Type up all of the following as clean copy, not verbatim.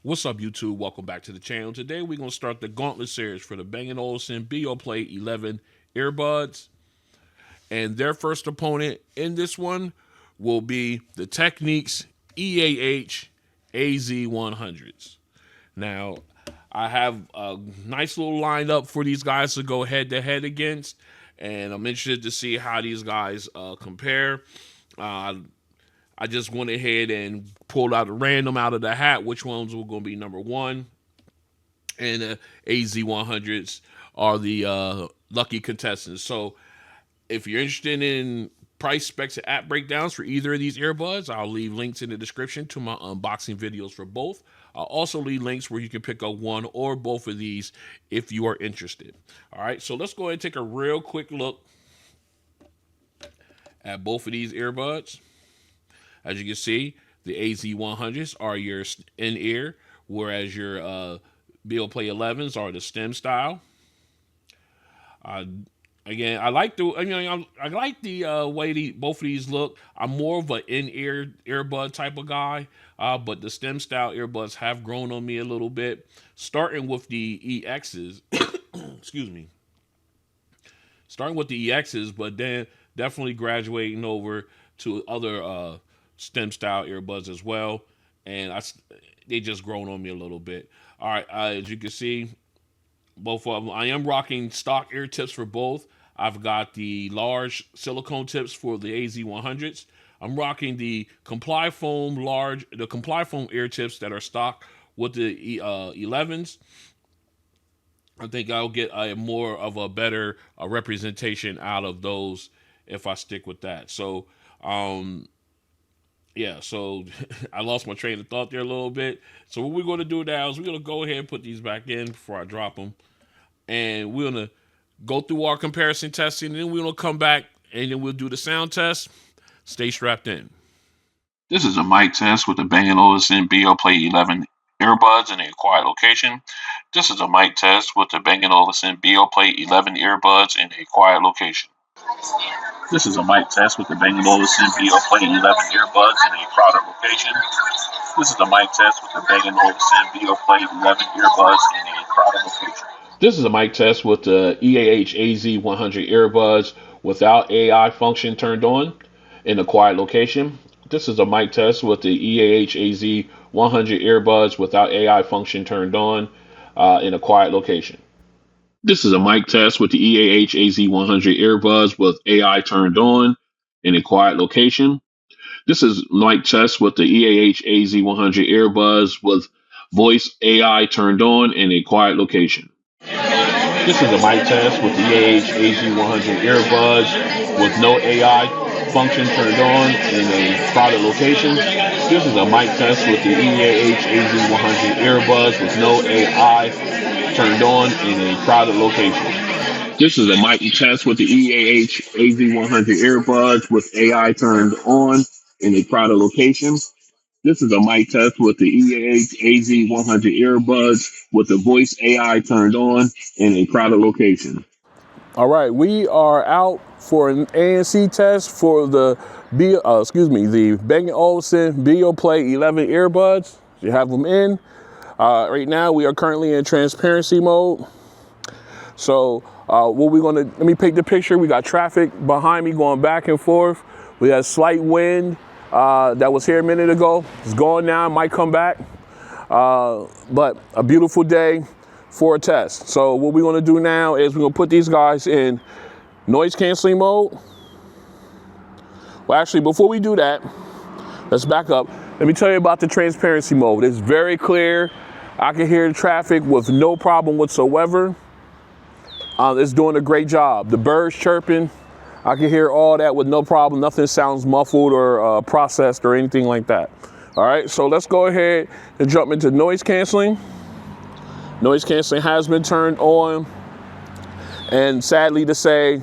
What's up, YouTube? Welcome back to the channel. Today we're going to start the Gauntlet Series for the Bang Olufsen Beoplay 11 earbuds. And their first opponent in this one will be the Technics EAH-AZ100s. Now, I have a nice little lineup for these guys to go head-to-head against, and I'm interested to see how these guys compare. I just went ahead and pulled out a random out of the hat which ones were going to be number one. And the AZ100s are the lucky contestants. So if you're interested in price, specs, and app breakdowns for either of these earbuds, I'll leave links in the description to my unboxing videos for both. I'll also leave links where you can pick up one or both of these if you are interested. All right, so let's go ahead and take a real quick look at both of these earbuds. As you can see, the AZ100s are your in-ear, whereas your Beoplay 11s are the stem style. Again, I like the way both of these look. I'm more of an in-ear earbud type of guy, but the stem style earbuds have grown on me a little bit. Starting with the EXs, excuse me. Starting with the EXs, but then definitely graduating over to other stem style earbuds as well, and they just grown on me a little bit. All right, as you can see, both of them, I am rocking stock ear tips for both. I've got the large silicone tips for the AZ100s. I'm rocking the Comply Foam ear tips that are stock with the 11s. I think I'll get a more of a better representation out of those if I stick with that. So yeah, so I lost my train of thought there a little bit. So what we're going to do now is we're going to go ahead and put these back in before I drop them. And we're going to go through our comparison testing, and then we're going to come back, and then we'll do the sound test. Stay strapped in. This is a mic test with the Bang Olufsen Beoplay 11 earbuds in a quiet location. This is a mic test with the Bang Olufsen Beoplay 11 earbuds in a quiet location. This is a mic test with the Bang Olufsen Beoplay 11 earbuds in a crowded location. This is a mic test with the Bang Olufsen Beoplay 11 earbuds in a crowded location. This is a mic test with the EAH-AZ100 earbuds without AI function turned on in a quiet location. This is a mic test with the EAH-AZ100 earbuds without AI function turned on in a quiet location. This is a mic test with the EAH-AZ100 earbuds with AI turned on in a quiet location. This is mic test with the EAH-AZ100 earbuds with voice AI turned on in a quiet location. This is a mic test with the EAH-AZ100 earbuds with no AI function turned on in a crowded location. This is a mic test with the EAH-AZ100 earbuds with no AI turned on in a crowded location. This is a mic test with the EAH-AZ100 earbuds with AI turned on in a crowded location. This is a mic test with the EAH-AZ100 earbuds with the voice AI turned on in a crowded location. All right, we are out for an ANC test for the Bang Olufsen Beoplay 11 earbuds. You have them in. Right now, we are currently in transparency mode. So what we're gonna, let me paint the picture. We got traffic behind me going back and forth. We had slight wind that was here a minute ago. It's gone now, might come back. But a beautiful day for a test. So what we're gonna do now is we're gonna put these guys in noise canceling mode. Well, actually, before we do that, let's back up. Let me tell you about the transparency mode. It's very clear. I can hear the traffic with no problem whatsoever. It's doing a great job. The birds chirping, I can hear all that with no problem. Nothing sounds muffled or processed or anything like that. All right, so let's go ahead and jump into noise canceling. Noise canceling has been turned on, and sadly to say,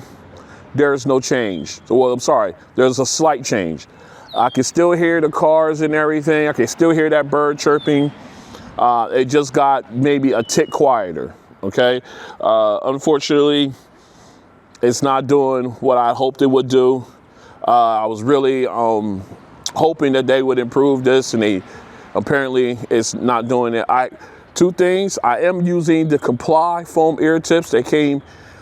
there's no change. Well, I'm sorry, there's a slight change. I can still hear the cars and everything. I can still hear that bird chirping. It just got maybe a tick quieter, okay? Unfortunately, it's not doing what I hoped it would do. I was really hoping that they would improve this, and they apparently it's not doing it. Two things, I am using the Comply foam ear tips that came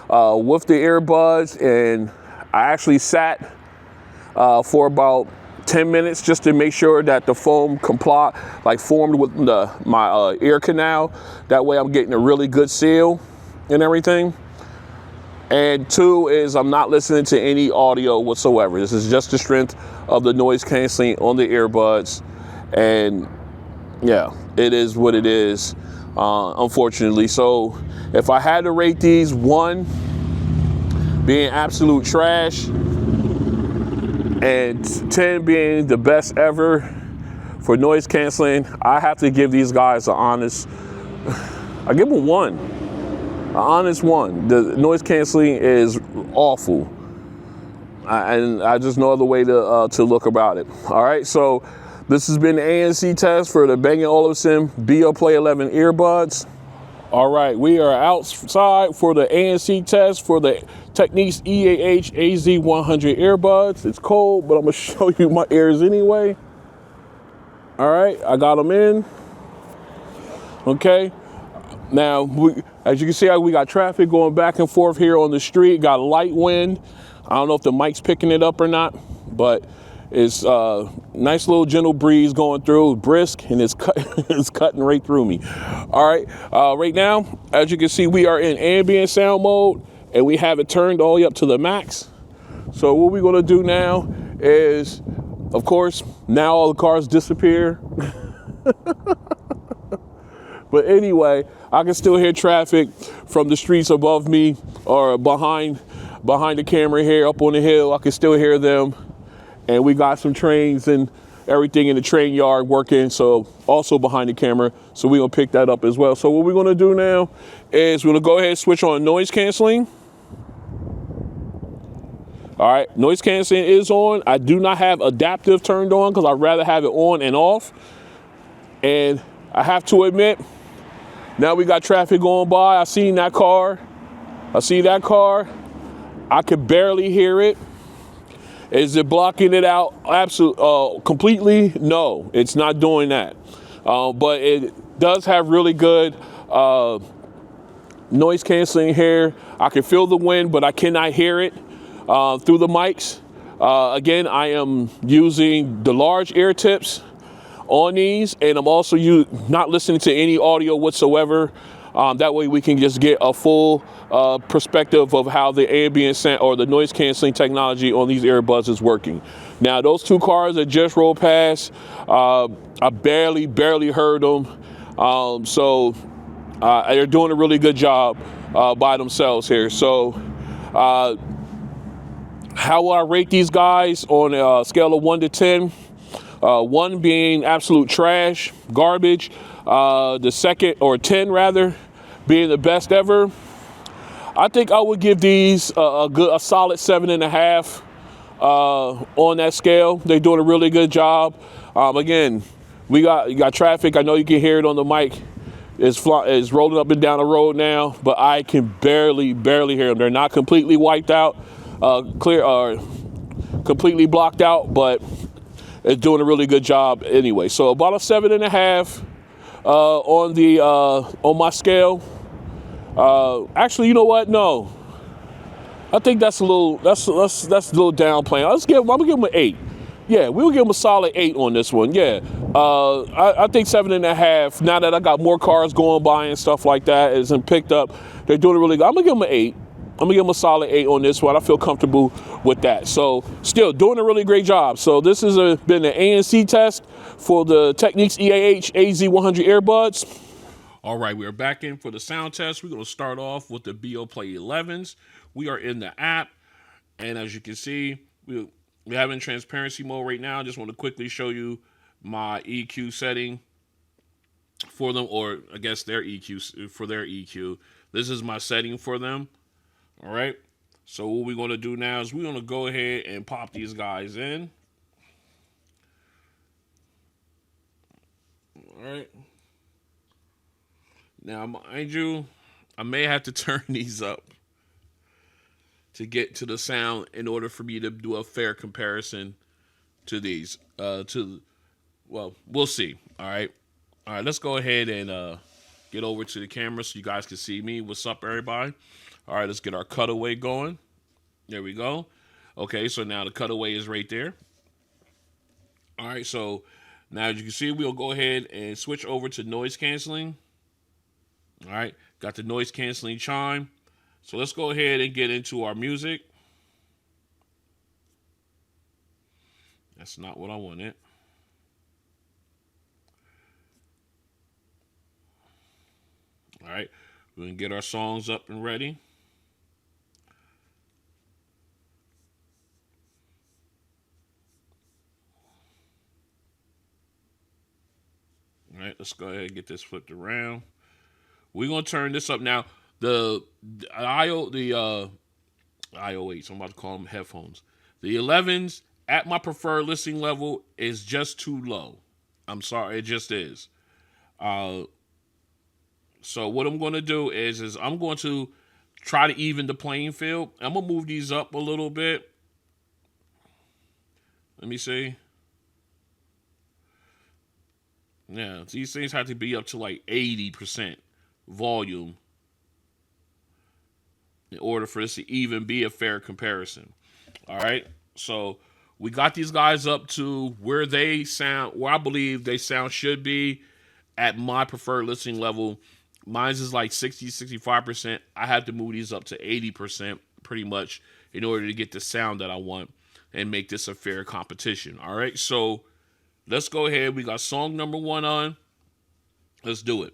with the earbuds, and I actually sat for about 10 minutes just to make sure that the foam formed with my ear canal. That way I'm getting a really good seal and everything. And two is I'm not listening to any audio whatsoever. This is just the strength of the noise canceling on the earbuds. And yeah, it is what it is, unfortunately. So if I had to rate these, 1 being absolute trash and 10 being the best ever for noise canceling, I have to give these guys I give them 1. An honest 1. The noise canceling is awful, and I just no other way to look about it. All right, so this has been the ANC test for the Bang Olufsen Beoplay 11 earbuds. All right, we are outside for the ANC test for the Technics EAH-AZ100 earbuds. It's cold, but I'm gonna show you my ears anyway. All right, I got them in. Okay. Now, as you can see, we got traffic going back and forth here on the street. Got a light wind. I don't know if the mic's picking it up or not, but it's a nice little gentle breeze going through, brisk, and it's cutting right through me. All right, right now, as you can see, we are in ambient sound mode, and we have it turned all the way up to the max. So what we're gonna do now is, of course, now all the cars disappear. But anyway, I can still hear traffic from the streets above me or behind the camera here up on the hill. I can still hear them. And we got some trains and everything in the train yard working, so also behind the camera. So we're gonna pick that up as well. So what we're gonna do now is we're gonna go ahead and switch on noise canceling. All right, noise canceling is on. I do not have adaptive turned on because I'd rather have it on and off. And I have to admit, now we got traffic going by. I see that car. I could barely hear it. Is it blocking it out completely? No, it's not doing that. But it does have really good noise canceling here. I can feel the wind, but I cannot hear it through the mics. Again, I am using the large ear tips on these, and I'm also not listening to any audio whatsoever. That way we can just get a full perspective of how the ambient sound or the noise canceling technology on these earbuds is working. Now, those 2 cars that just rolled past, I barely heard them. So they're doing a really good job by themselves here. So how will I rate these guys on a scale of 1 to 10? 1 being absolute trash, garbage. The second, or 10 rather, being the best ever. I think I would give these a solid 7.5 on that scale. They're doing a really good job. Again, you got traffic. I know you can hear it on the mic. It's rolling up and down the road now, but I can barely hear them. They're not completely wiped out, completely blocked out, but it's doing a really good job anyway. So about a 7.5 on my scale. Actually, you know what? No, I think that's a little downplaying. I'm gonna give them an 8. Yeah, we'll give them a solid 8 on this one. Yeah, I think 7.5. Now that I got more cars going by and stuff like that, isn't picked up. They're doing it really good. I'm gonna give them an 8. I'm gonna give them a solid 8 on this one. I feel comfortable with that. So still doing a really great job. So this has been an ANC test for the Technics EAH-AZ100 earbuds. All right, we are back in for the sound test. We're gonna start off with the Beoplay 11s. We are in the app, and as you can see, we're having transparency mode right now. I just want to quickly show you my EQ setting for them, or I guess their EQ for their EQ. This is my setting for them. All right, so what we're going to do now is we're going to go ahead and pop these guys in. All right. Now, mind you, I may have to turn these up to get to the sound in order for me to do a fair comparison to these, to Well, we'll see. All right. All right. Let's go ahead and get over to the camera so you guys can see me. What's up, everybody? All right. Let's get our cutaway going. There we go. Okay. So now the cutaway is right there. All right. So now as you can see, we'll go ahead and switch over to noise canceling. All right. Got the noise canceling chime. So let's go ahead and get into our music. That's not what I wanted. All right. We can get our songs up and ready. All right. Let's go ahead and get this flipped around. We're going to turn this up now. The iOS, I'm about to call them headphones. The 11s at my preferred listening level is just too low. I'm sorry, it just is. So what I'm going to do is I'm going to try to even the playing field. I'm going to move these up a little bit. Let me see. Yeah, these things have to be up to like 80% volume in order for this to even be a fair comparison. All right. So we got these guys up to where they sound, where I believe they sound should be at my preferred listening level. Mine's is like 60-65%. I have to move these up to 80% pretty much in order to get the sound that I want and make this a fair competition. All right. So let's go ahead. We got song number 1 on. Let's do it.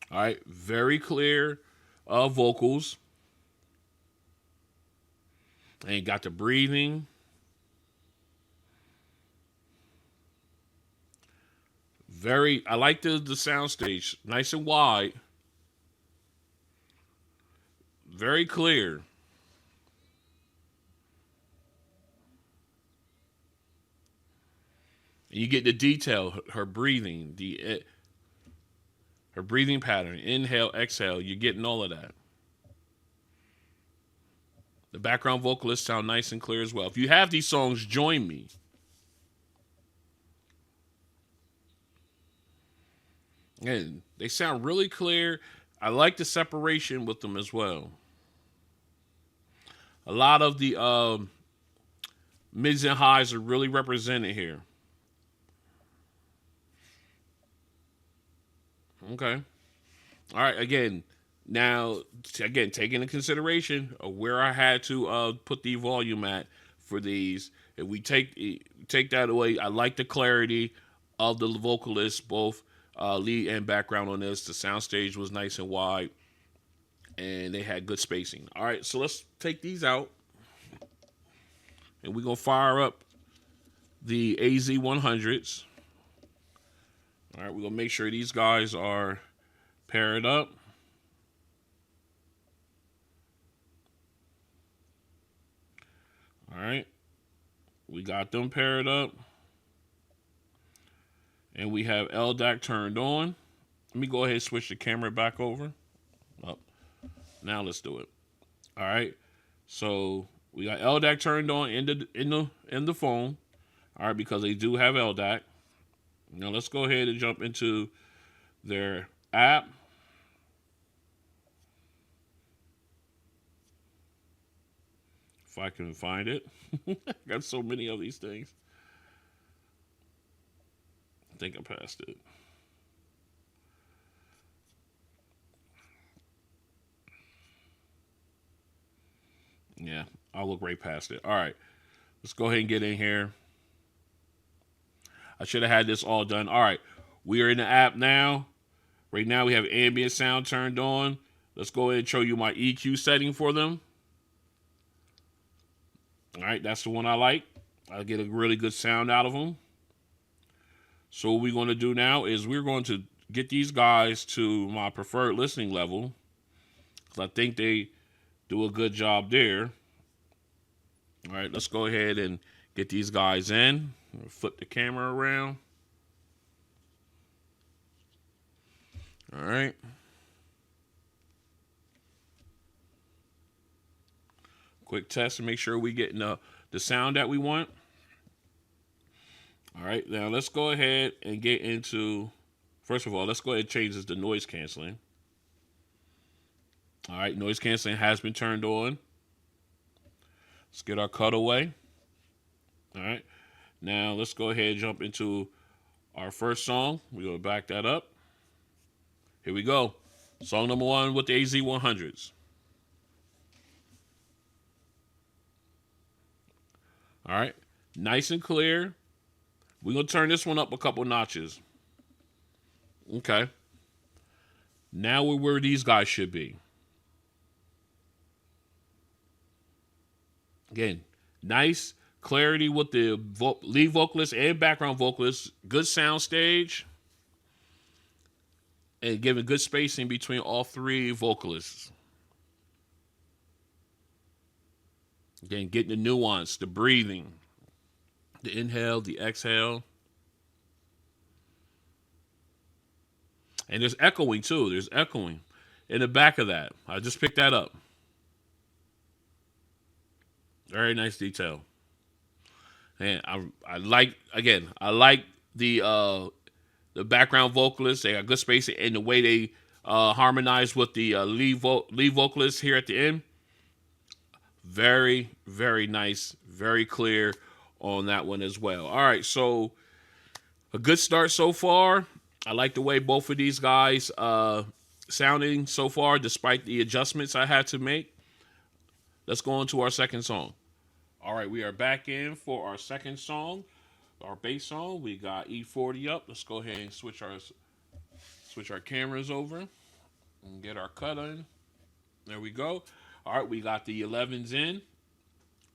All right. Very clear vocals. And got the breathing. I like the sound stage. Nice and wide. Very clear. And you get the detail, her breathing, her breathing pattern, inhale, exhale. You're getting all of that. The background vocalists sound nice and clear as well. If you have these songs, join me. And they sound really clear. I like the separation with them as well. A lot of the mids and highs are really represented here. Okay. All right. Again, taking into consideration of where I had to put the volume at for these. If we take that away, I like the clarity of the vocalists, both lead and background on this. The soundstage was nice and wide, and they had good spacing. All right, so let's take these out, and we're gonna fire up the AZ100s. All right, we're gonna make sure these guys are paired up. All right, we got them paired up. And we have LDAC turned on. Let me go ahead and switch the camera back over. Up. Now let's do it. All right. So we got LDAC turned on in the phone. All right, because they do have LDAC. Now let's go ahead and jump into their app. If I can find it. Got so many of these things. I think I passed it. Yeah, I'll look right past it. All right, let's go ahead and get in here. I should have had this all done. All right, we are in the app now. Right now we have ambient sound turned on. Let's go ahead and show you my EQ setting for them. All right, that's the one I like. I get a really good sound out of them. So what we're going to do now is we're going to get these guys to my preferred listening level, because I think they do a good job there. All right, let's go ahead and get these guys in. Flip the camera around. All right. Quick test to make sure we're getting the the sound that we want. All right, now let's go ahead and get into, first of all, let's go ahead and change this to noise canceling. All right, noise canceling has been turned on. Let's get our cutaway. All right, now let's go ahead and jump into our first song. We're going to back that up. Here we go. Song number 1 with the AZ100s. All right, nice and clear. We're going to turn this one up a couple notches. Okay. Now we're where these guys should be. Again, nice clarity with the lead vocalist and background vocalist. Good sound stage. And giving good spacing between all 3 vocalists. Again, getting the nuance, the breathing, the inhale, the exhale. And there's echoing too. There's echoing in the back of that. I just picked that up. Very nice detail. And I like the background vocalists. They got good spacing and the way they harmonize with the lead vocalist here at the end. Very, very nice, very clear on that one as well. All right, so a good start so far. I like the way both of these guys sounding so far, despite the adjustments I had to make. Let's go on to our second song. All right, we are back in for our second song, our bass song. We got E40 up. Let's go ahead and switch our cameras over and get our cut in. There we go. All right, we got the 11s in.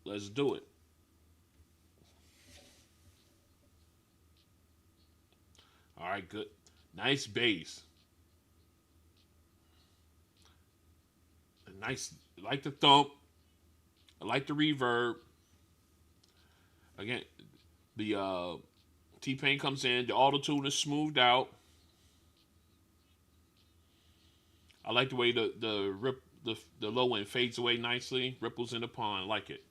Let's do it. All right, good. Nice bass. Nice. I like the thump. I like the reverb. Again, the T-Pain comes in. The auto-tune is smoothed out. I like the way the low end fades away nicely. Ripples in the pond. I like it.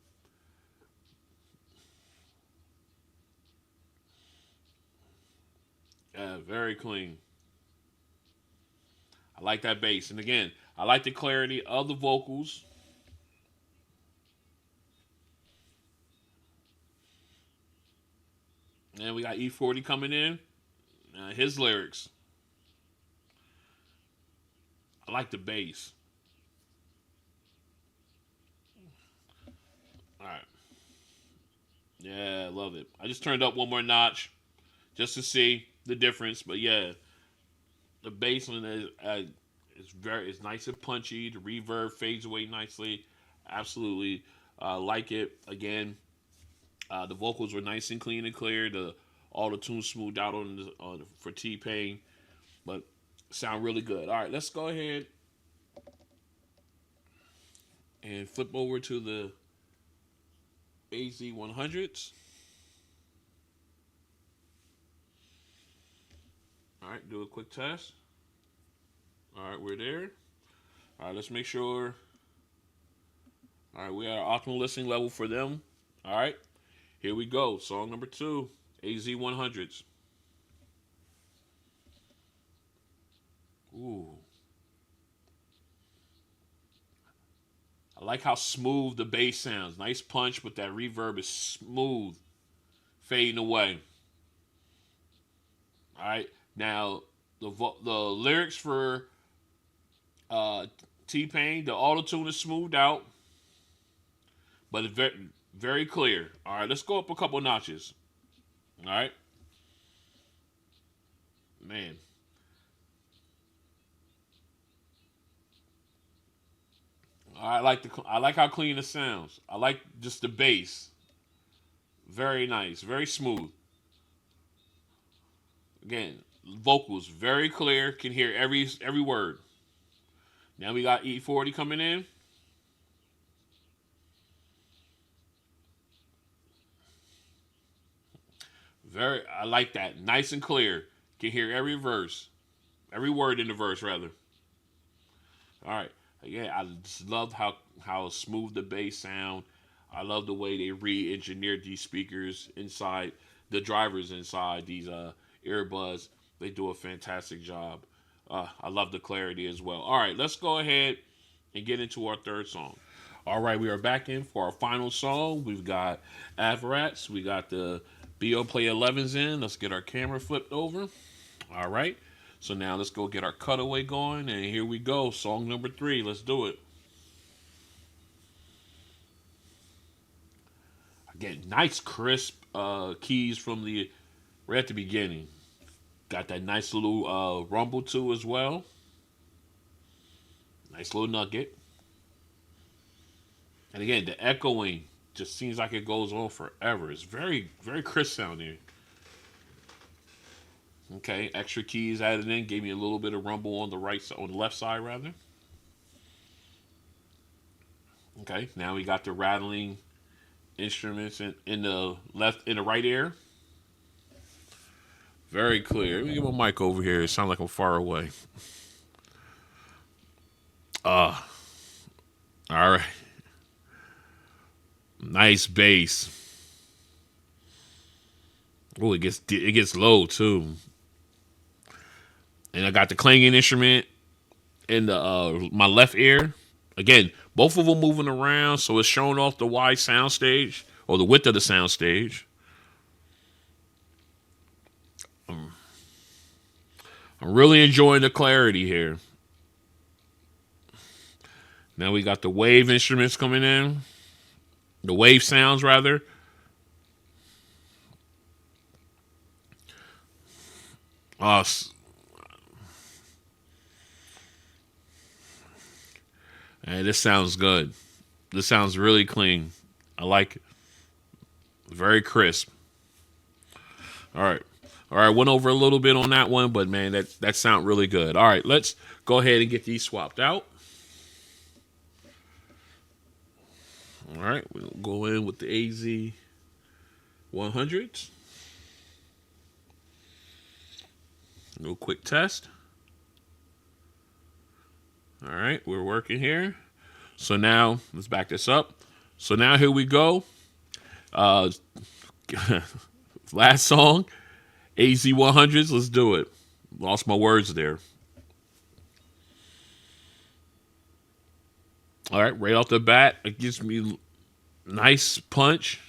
Yeah, very clean. I like that bass. And again, I like the clarity of the vocals. And we got E40 coming in. His lyrics. I like the bass. All right. Yeah, I love it. I just turned up one more notch just to see the difference. But yeah, the bass on is nice and punchy. The reverb fades away nicely. Absolutely like it. Again, the vocals were nice and clean and clear. All the tunes smoothed out for T-Pain, but sound really good. All right, let's go ahead and flip over to the AZ100s. All right, do a quick test. All right, we're there. All right, let's make sure. All right, we are optimal listening level for them. All right, here we go. Song number 2, AZ100s. Ooh. I like how smooth the bass sounds. Nice punch, but that reverb is smooth, fading away. All right, now the lyrics for T-Pain, the auto-tune is smoothed out, but it's very, very clear. All right, let's go up a couple notches. All right, man. I like how clean it sounds. I like just the bass. Very nice, very smooth. Again, vocals very clear. Can hear every word. Now we got E40 coming in. I like that. Nice and clear. Can hear every verse, every word in the verse rather. All right. Yeah, I just love how smooth the bass sound. I love the way they re-engineered these speakers inside the drivers inside these earbuds. They do a fantastic job. I love the clarity as well. All right, let's go ahead and get into our third song. All right, we are back in for our final song. We've got Avrats. We got the Beoplay 11s in. Let's get our camera flipped over. All right. So now let's go get our cutaway going. And here we go. Song number 3. Let's do it. Again, nice crisp keys from the right at the beginning. Got that nice little rumble too as well. Nice little nugget. And again, the echoing just seems like it goes on forever. It's very, very crisp sounding. Okay, extra keys added in, gave me a little bit of rumble on the on the left side rather. Okay, now we got the rattling instruments in the right ear. Very clear. Let me get my mic over here. It sounds like I'm far away. All right. Nice bass. Oh, it gets low too. And I got the clanging instrument in the my left ear. Again, both of them moving around, so it's showing off the wide sound stage or the width of the sound stage. I'm really enjoying the clarity here. Now we got the wave instruments coming in. The wave sounds, rather. Oh, and this sounds good. This sounds really clean. I like it. Very crisp. All right. All right, went over a little bit on that one, but man, that sound really good. All right, let's go ahead and get these swapped out. All right, we'll go in with the AZ100s. A little quick test. All right, we're working here. So now, let's back this up. So now here we go. Last song, AZ100s. Let's do it. Lost my words there. All right, right off the bat, it gives me nice punch.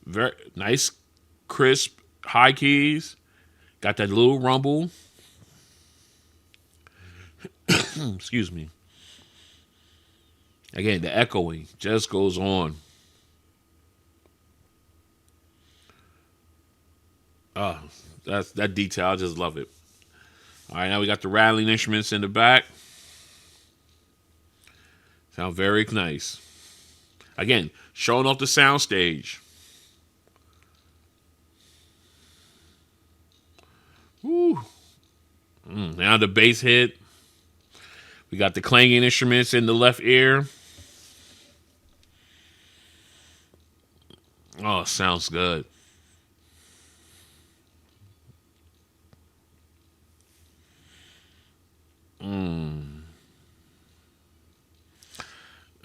Very nice, crisp, high keys. Got that little rumble. Excuse me. Again, the echoing just goes on. That's that detail. I just love it. All right, now we got the rattling instruments in the back. Sound very nice. Again, showing off the sound stage. Woo. Now the bass hit. We got the clanging instruments in the left ear. Oh, sounds good.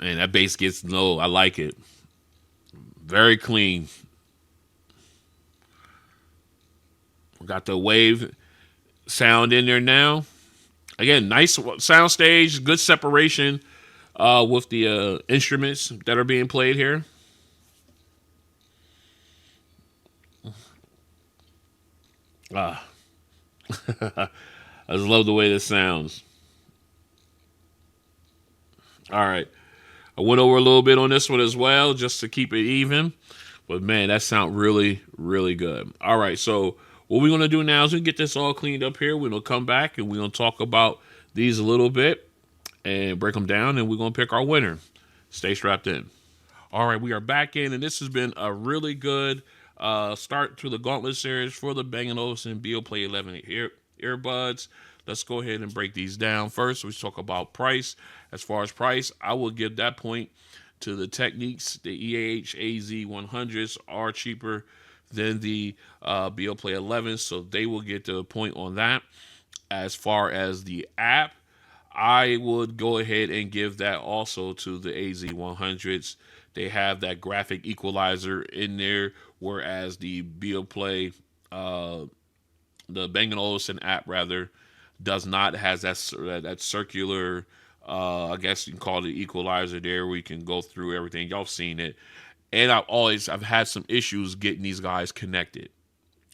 Man, that bass gets low. I like it. Very clean. We got the wave sound in there now. Again, nice sound stage, good separation with the instruments that are being played here. I just love the way this sounds. All right. I went over a little bit on this one as well, just to keep it even. But man, that sounds really, really good. All right, so what we're gonna do now is we get this all cleaned up here. We're gonna come back and we're gonna talk about these a little bit and break them down, and we're gonna pick our winner. Stay strapped in. All right, we are back in, and this has been a really good start to the Gauntlet Series for the Bang Olufsen Beoplay 11 earbuds. Let's go ahead and break these down. First, we talk about price. As far as price, I will give that point to the Technics. The EAH-AZ100s are cheaper than the Beoplay 11, so they will get the point on that. As far as the app, I would go ahead and give that also to the AZ100s. they have that graphic equalizer in there, whereas the Beoplay, the Bang Olufsen app rather, does not, has that circular, I guess you can call it equalizer there, where you can go through everything. Y'all seen it, and I've had some issues getting these guys connected.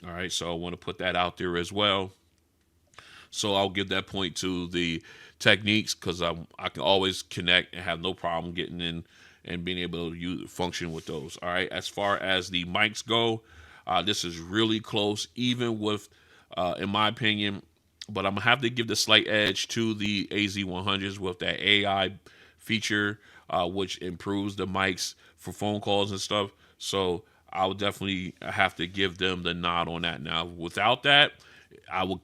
All right, so I want to put that out there as well. So I'll give that point to the Techniques, because I can always connect and have no problem getting in and being able to function with those. All right. As far as the mics go, this is really close, even with, in my opinion. But I'm gonna have to give the slight edge to the AZ100s with that AI feature, which improves the mics for phone calls and stuff. So I would definitely have to give them the nod on that. Now, without that, I would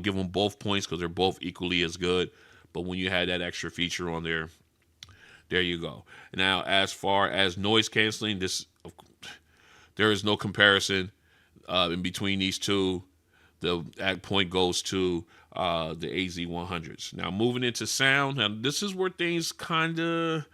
give them both points, because they're both equally as good. But when you had that extra feature on there, there you go. Now, as far as noise canceling, there is no comparison in between these two. That point goes to the AZ100s. Now, moving into sound. Now, this is where things kind of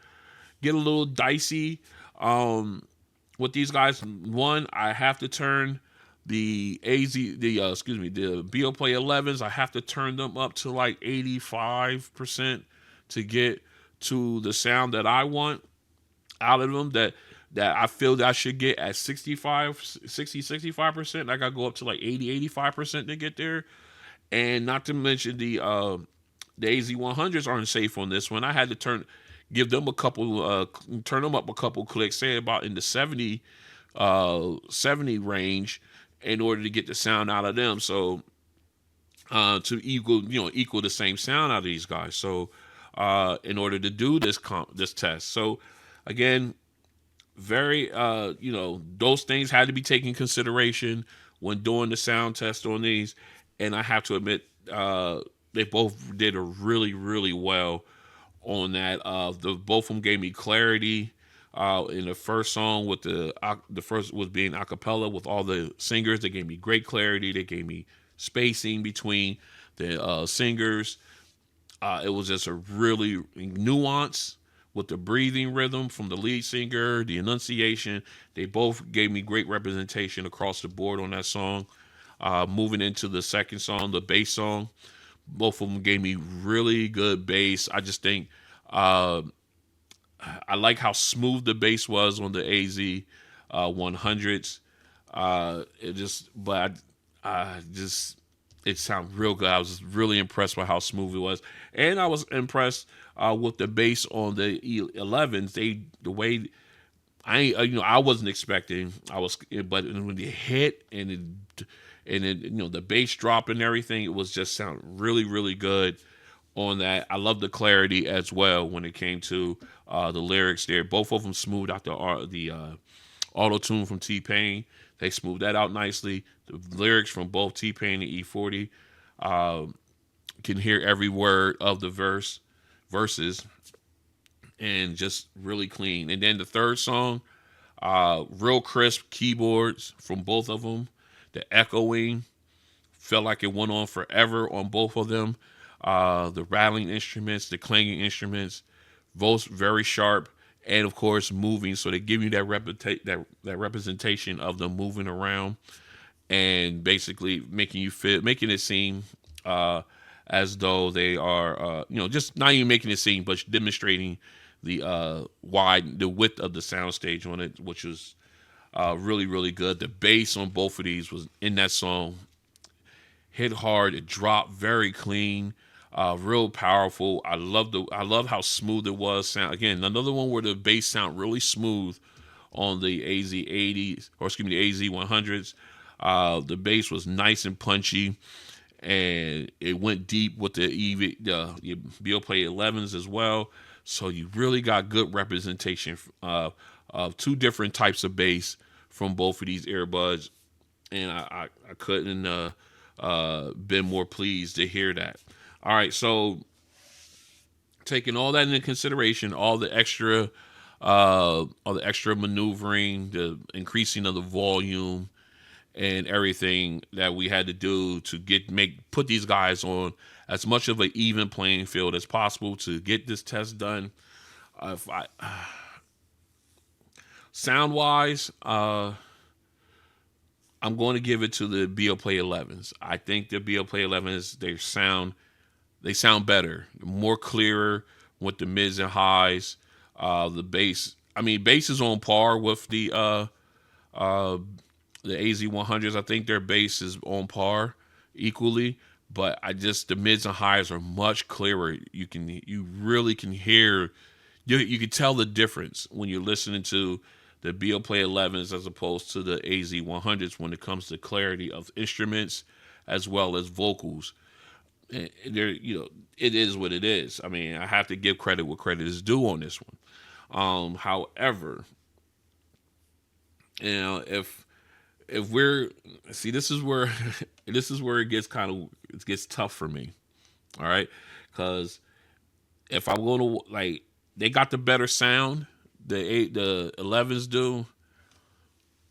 get a little dicey with these guys. One, I have to turn the the Beoplay 11s. I have to turn them up to like 85% to get to the sound that I want out of them, that I feel that I should get at 65%. I got to go up to like 85% to get there. And not to mention the AZ100s aren't safe on this one. I had to turn them up a couple clicks, say about in the 70 range, in order to get the sound out of them. So to equal the same sound out of these guys. So in order to do this test. So again, very those things had to be taken in consideration when doing the sound test on these. And I have to admit, they both did a really, really well on that. Both of them gave me clarity. In the first song, with the first was being a cappella with all the singers, they gave me great clarity. They gave me spacing between the singers. It was just a really nuance with the breathing rhythm from the lead singer, the enunciation. They both gave me great representation across the board on that song. Moving into the second song, the bass song, both of them gave me really good bass. I just think I like how smooth the bass was on the AZ 100s. It sounded real good. I was really impressed with how smooth it was, and I was impressed with the bass on the 11s. The way I wasn't expecting. But when it hit and the bass drop and everything, it was just sound really, really good on that. I love the clarity as well when it came to the lyrics there. Both of them smoothed out the auto tune from T-Pain. They smoothed that out nicely. The lyrics from both T-Pain and E40, can hear every word of the verses, and just really clean. And then the third song, real crisp keyboards from both of them. The echoing felt like it went on forever on both of them. The rattling instruments, the clanging instruments, both very sharp, and of course moving. So they give you that representation of them moving around, and basically making it seem as though they are, just not even making it seem, but demonstrating the width of the soundstage on it, which was really, really good. The bass on both of these was in that song. Hit hard. It dropped very clean. Real powerful. I love how smooth it was. Sound again. Another one where the bass sound really smooth on the AZ80s, or excuse me, the AZ100s. The bass was nice and punchy, and it went deep with the Beoplay 11s as well. So you really got good representation of two different types of bass from both of these earbuds, and I couldn't been more pleased to hear that. All right, so taking all that into consideration, all the extra maneuvering, the increasing of the volume, and everything that we had to do to put these guys on as much of an even playing field as possible to get this test done. Sound wise, I'm going to give it to the Beoplay 11s. I think the Beoplay 11s, they sound better, more clearer with the mids and highs. The bass, bass is on par with the AZ100s. I think their bass is on par equally, but the mids and highs are much clearer. You really can hear, you can tell the difference when you're listening to the Beoplay 11s as opposed to the AZ100s when it comes to clarity of instruments as well as vocals. And it is what it is. I have to give credit where credit is due on this one. However, if we're this is where it gets tough for me. All right, because if I'm going to they got the better sound, the 11s do,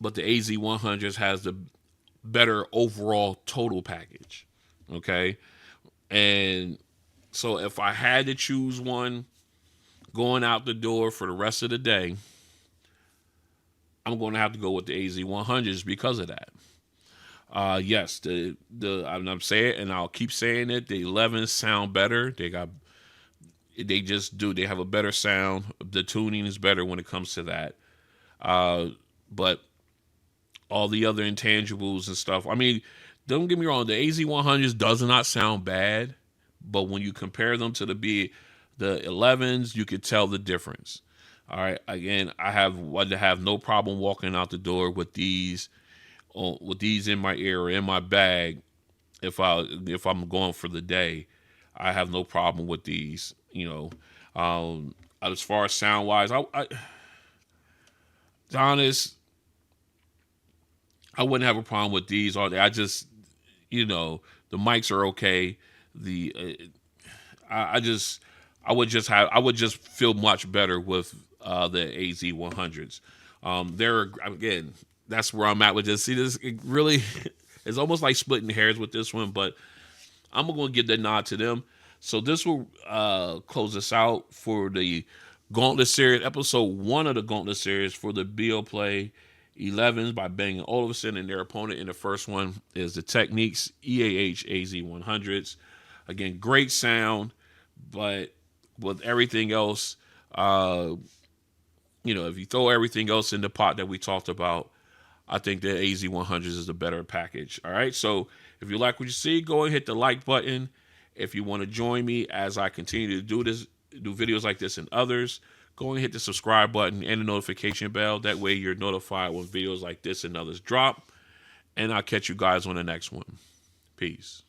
but the AZ100s has the better overall total package. Okay, and so if I had to choose one going out the door for the rest of the day, I'm going to have to go with the AZ100s because of that. Yes, I'm saying, and I'll keep saying it. The 11s sound better. They have a better sound. The tuning is better when it comes to that. But all the other intangibles and stuff. Don't get me wrong. The AZ100s does not sound bad, but when you compare them to the 11s, you could tell the difference. All right. Again, I have no problem walking out the door with these in my ear or in my bag. If I'm going for the day, I have no problem with these. As far as sound wise, to be honest, I wouldn't have a problem with these all day. The mics are okay. I would just feel much better with the AZ100s. Again, that's where I'm at with this. See, this really it's almost like splitting hairs with this one, but I'm going to give the nod to them. So this will close us out for the Gauntlet Series, episode 1 of the Gauntlet Series for the Beoplay 11s by Bang Olufsen and their opponent in the first one is the Technics EAH-AZ100s. Again, great sound, but with everything else, if you throw everything else in the pot that we talked about, I think the AZ100s is a better package. All right. So if you like what you see, go and hit the like button. If you want to join me as I continue to do videos like this and others, go and hit the subscribe button and the notification bell. That way you're notified when videos like this and others drop. And I'll catch you guys on the next one. Peace.